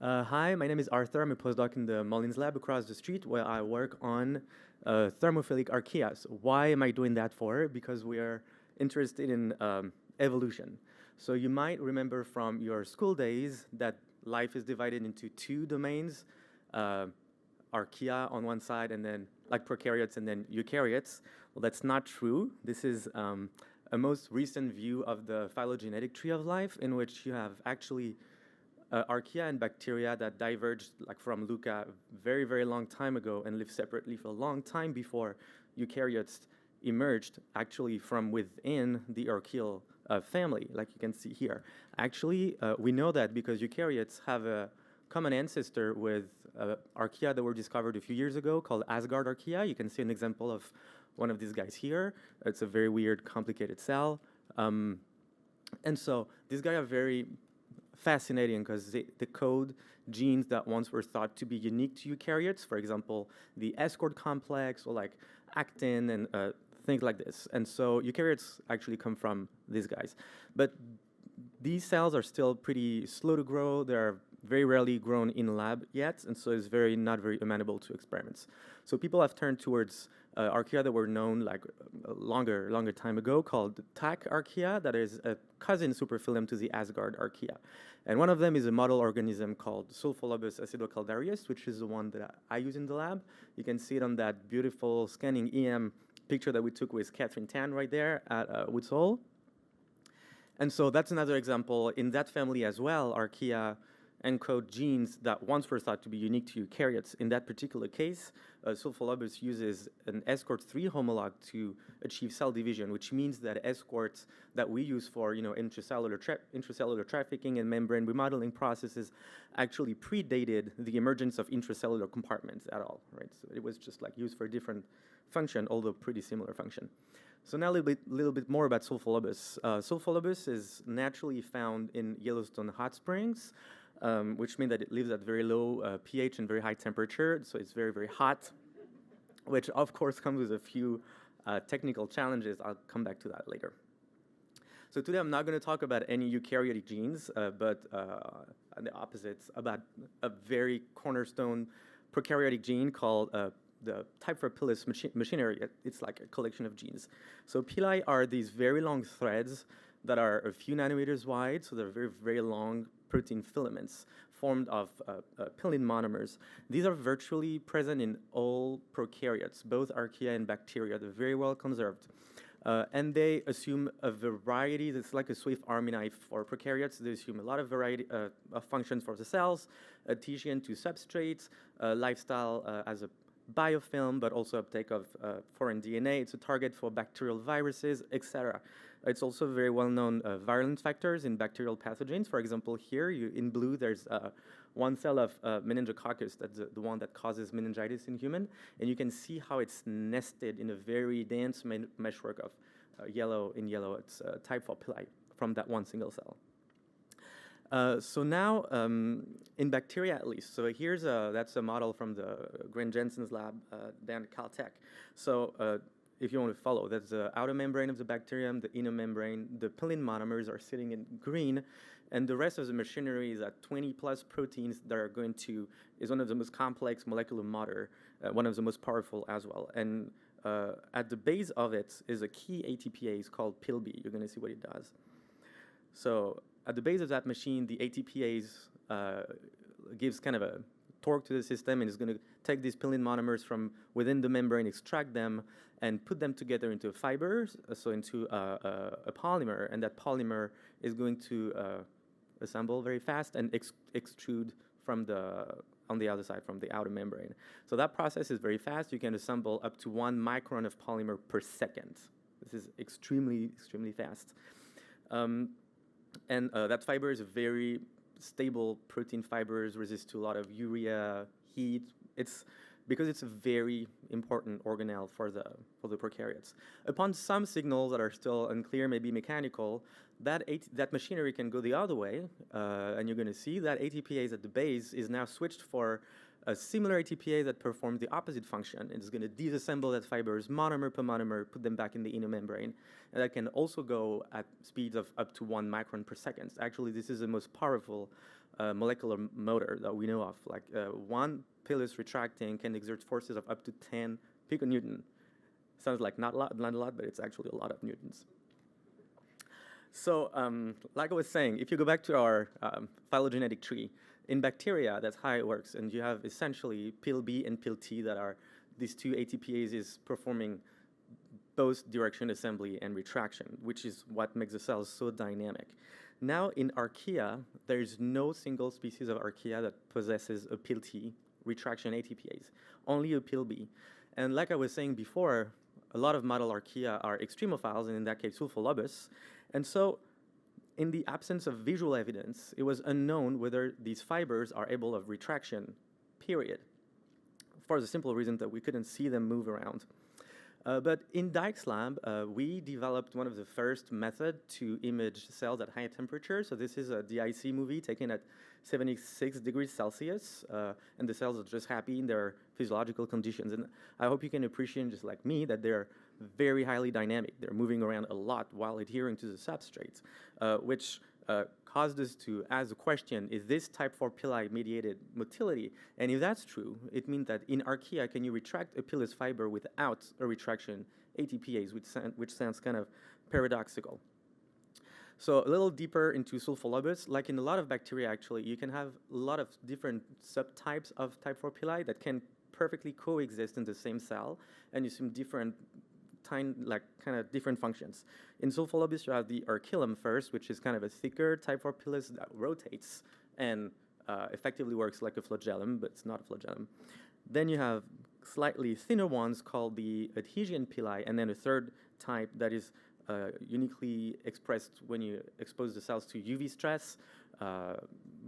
Hi, my name is Arthur. I'm a postdoc in the Mullins lab across the street where I work on thermophilic archaea. So why am I doing that for? Because we are interested in evolution. So you might remember from your school days that life is divided into two domains, archaea on one side and then like prokaryotes and then eukaryotes. Well, that's not true. This is a most recent view of the phylogenetic tree of life in which you have actually archaea and bacteria that diverged like from Luca very, very long time ago and lived separately for a long time before eukaryotes emerged actually from within the archaeal family, like you can see here. Actually, we know that because eukaryotes have a common ancestor with archaea that were discovered a few years ago called Asgard archaea. You can see an example of one of these guys here. It's a very weird, complicated cell. And so these guys are very fascinating because they code genes that once were thought to be unique to eukaryotes, for example, the escort complex or like actin and things like this. And so eukaryotes actually come from these guys. But these cells are still pretty slow to grow. They're very rarely grown in lab yet, and so it's not very amenable to experiments. So people have turned towards archaea that were known like a longer time ago called TAC archaea, that is a cousin superphylum to the Asgard archaea. And one of them is a model organism called Sulfolobus acidocaldarius, which is the one that I use in the lab. You can see it on that beautiful scanning EM picture that we took with Catherine Tan right there at Woods Hole. And so that's another example. In that family as well, archaea encode genes that once were thought to be unique to eukaryotes. In that particular case, Sulfolobus uses an escort3 homolog to achieve cell division, which means that escorts that we use for intracellular trafficking and membrane remodeling processes actually predated the emergence of intracellular compartments at all, right? So it was just like used for a different function, although pretty similar function. So now a little bit more about Sulfolobus. Sulfolobus is naturally found in Yellowstone hot springs, which means that it lives at very low pH and very high temperature, so it's very, very hot, which of course comes with a few technical challenges. I'll come back to that later. So today I'm not going to talk about any eukaryotic genes, but the opposites, about a very cornerstone prokaryotic gene called the type for pili machinery. It's like a collection of genes. So pili are these very long threads that are a few nanometers wide, so they're very, very long protein filaments formed of pilin monomers. These are virtually present in all prokaryotes, both archaea and bacteria. They're very well conserved. And they assume a variety. It's like a Swift Army knife for prokaryotes. They assume a lot of variety of functions for the cells, adhesion to substrates, lifestyle as a biofilm, but also uptake of foreign DNA. It's a target for bacterial viruses, etc. It's also very well-known virulence factors in bacterial pathogens. For example, here in blue, there's one cell of meningococcus, that's the one that causes meningitis in human. And you can see how it's nested in a very dense meshwork of yellow. In yellow, it's type for pili from that one single cell. So now, in bacteria at least, so here's that's a model from the Grant Jensen's lab down at Caltech. So if you want to follow, that's the outer membrane of the bacterium, the inner membrane, the pilin monomers are sitting in green, and the rest of the machinery is at 20 plus proteins that are is one of the most complex molecular matter, one of the most powerful as well. And at the base of it is a key ATPase called pili. You're going to see what it does. So at the base of that machine, the ATPase gives kind of a torque to the system and is going to take these pilin monomers from within the membrane, extract them, and put them together into fibers, so into a polymer, and that polymer is going to assemble very fast and extrude from on the other side from the outer membrane. So that process is very fast. You can assemble up to 1 micron of polymer per second. This is extremely, extremely fast. And that fiber is a very stable protein fibers, resist to a lot of urea, heat. Because it's a very important organelle for the prokaryotes. Upon some signals that are still unclear, maybe mechanical, that machinery can go the other way, and you're going to see that ATPase at the base is now switched for a similar ATPase that performs the opposite function. It's going to disassemble that fibers monomer per monomer, put them back in the inner membrane, and that can also go at speeds of up to 1 micron per second. Actually, this is the most powerful molecular motor that we know of. Like one pilus retracting can exert forces of up to 10 piconewton. Sounds like not a lot, but it's actually a lot of newtons. So like I was saying, if you go back to our phylogenetic tree, in bacteria, that's how it works. And you have essentially pil-B and pil-T that are these two ATPases performing both direction assembly and retraction, which is what makes the cells so dynamic. Now, in archaea, there's no single species of archaea that possesses a pil-T retraction ATPase, only a pil-B. And like I was saying before, a lot of model archaea are extremophiles, and in that case, Sulfolobus. And so, in the absence of visual evidence, it was unknown whether these fibers are able of retraction, period, for the simple reason that we couldn't see them move around. But in Dyke's lab, we developed one of the first methods to image cells at high temperature. So this is a DIC movie taken at 76 degrees Celsius, and the cells are just happy in their physiological conditions. And I hope you can appreciate, just like me, that they're very highly dynamic. They're moving around a lot while adhering to the substrates, which caused us to ask the question, is this type 4 pili mediated motility? And if that's true, it means that in archaea, can you retract a pilus fiber without a retraction ATPase, which sounds kind of paradoxical. So a little deeper into Sulfolobus, like in a lot of bacteria actually, you can have a lot of different subtypes of type 4 pili that can perfectly coexist in the same cell, and you see different kind of different functions. In Sulfolobus, you have the archilum first, which is kind of a thicker type 4 pilus that rotates and effectively works like a flagellum, but it's not a flagellum. Then you have slightly thinner ones called the adhesion pili, and then a third type that is uniquely expressed when you expose the cells to UV stress.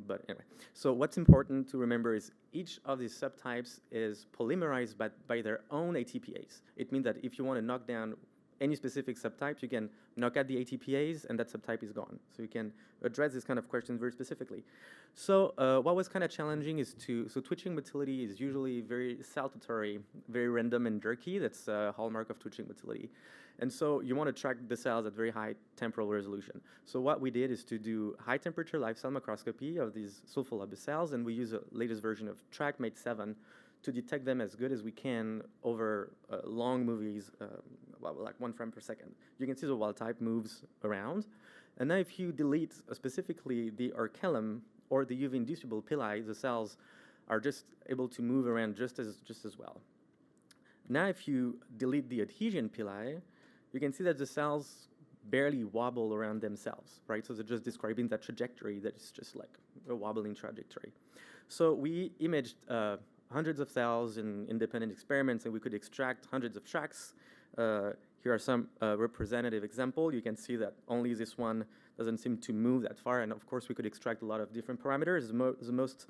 But anyway, so what's important to remember is each of these subtypes is polymerized by their own ATPase. It means that if you want to knock down any specific subtype, you can knock out the ATPase and that subtype is gone. So you can address this kind of question very specifically. So what was kind of challenging is so twitching motility is usually very saltatory, very random and jerky. That's a hallmark of twitching motility. And so you want to track the cells at very high temporal resolution. So what we did is to do high temperature live cell microscopy of these Sulfolobus cells, and we use the latest version of TrackMate 7 to detect them as good as we can over long movies, like 1 frame per second. You can see the wild type moves around. And now if you delete specifically the archilum or the UV-inducible pili, the cells are just able to move around just as well. Now if you delete the adhesion pili, you can see that the cells barely wobble around themselves, right? So they're just describing that trajectory that is just like a wobbling trajectory. So we imaged hundreds of cells in independent experiments, and we could extract hundreds of tracks. Here are some representative examples. You can see that only this one doesn't seem to move that far, and of course we could extract a lot of different parameters. The most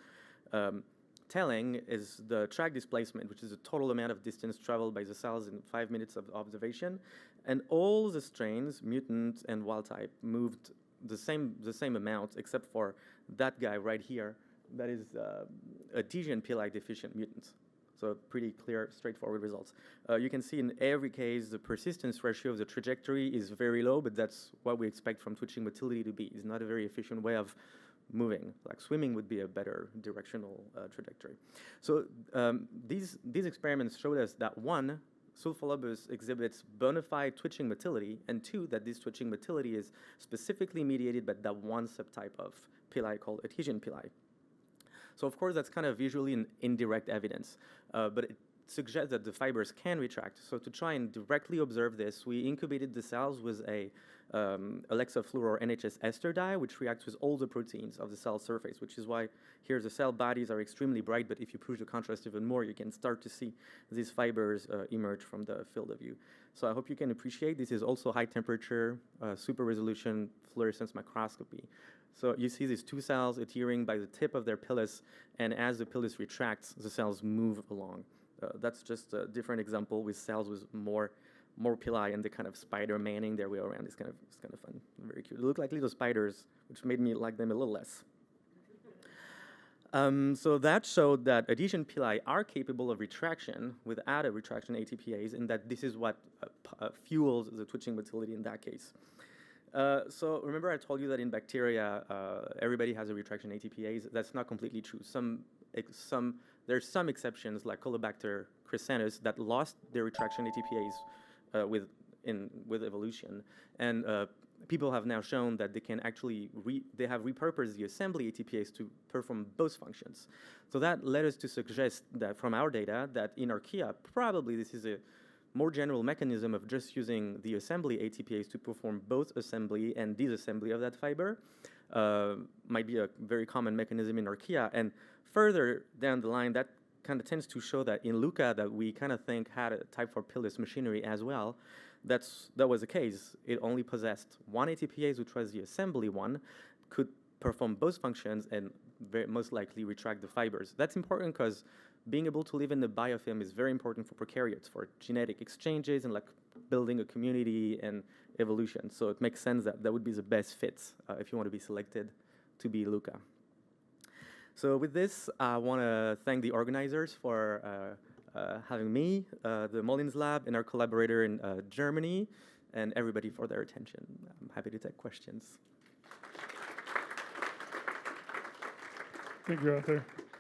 telling is the track displacement, which is the total amount of distance traveled by the cells in 5 minutes of observation. And all the strains, mutant and wild type, moved the same amount, except for that guy right here, that is adhesion pili deficient mutants. So pretty clear, straightforward results. You can see in every case the persistence ratio of the trajectory is very low, but that's what we expect from twitching motility to be. It's not a very efficient way of moving. Like swimming would be a better directional trajectory. So these experiments showed us that one, Sulfolobus exhibits bona fide twitching motility, and two, that this twitching motility is specifically mediated by that one subtype of pili called adhesion pili. So of course that's kind of visually an indirect evidence, but it suggests that the fibers can retract. So to try and directly observe this, we incubated the cells with a Alexafluor NHS ester dye, which reacts with all the proteins of the cell surface, which is why here the cell bodies are extremely bright, but if you push the contrast even more, you can start to see these fibers emerge from the field of view. So I hope you can appreciate this is also high temperature, super resolution fluorescence microscopy. So you see these two cells adhering by the tip of their pilus, and as the pilus retracts, the cells move along. That's just a different example with cells with more pili, and they kind of spider-manning their way around. It's kind of fun, very cute. They look like little spiders, which made me like them a little less. So that showed that adhesion pili are capable of retraction without a retraction ATPase, and that this is what fuels the twitching motility in that case. So remember I told you that in bacteria, everybody has a retraction ATPase. That's not completely true. There's some exceptions, like Colobacter chrysanus, that lost their retraction ATPase with evolution. And people have now shown that they can actually they have repurposed the assembly ATPase to perform both functions. So that led us to suggest that from our data that in archaea, probably this is a more general mechanism of just using the assembly ATPase to perform both assembly and disassembly of that fiber. Might be a very common mechanism in archaea. And further down the line, that kind of tends to show that in Luca, that we kind of think had a type 4 pilus machinery as well. That was the case. It only possessed one ATPase, which was the assembly one, could perform both functions and most likely retract the fibers. That's important because being able to live in the biofilm is very important for prokaryotes, for genetic exchanges and like building a community and evolution. So it makes sense that that would be the best fit if you want to be selected to be Luca. So with this, I want to thank the organizers for having me, the Mullins Lab, and our collaborator in Germany, and everybody for their attention. I'm happy to take questions. Thank you, Arthur.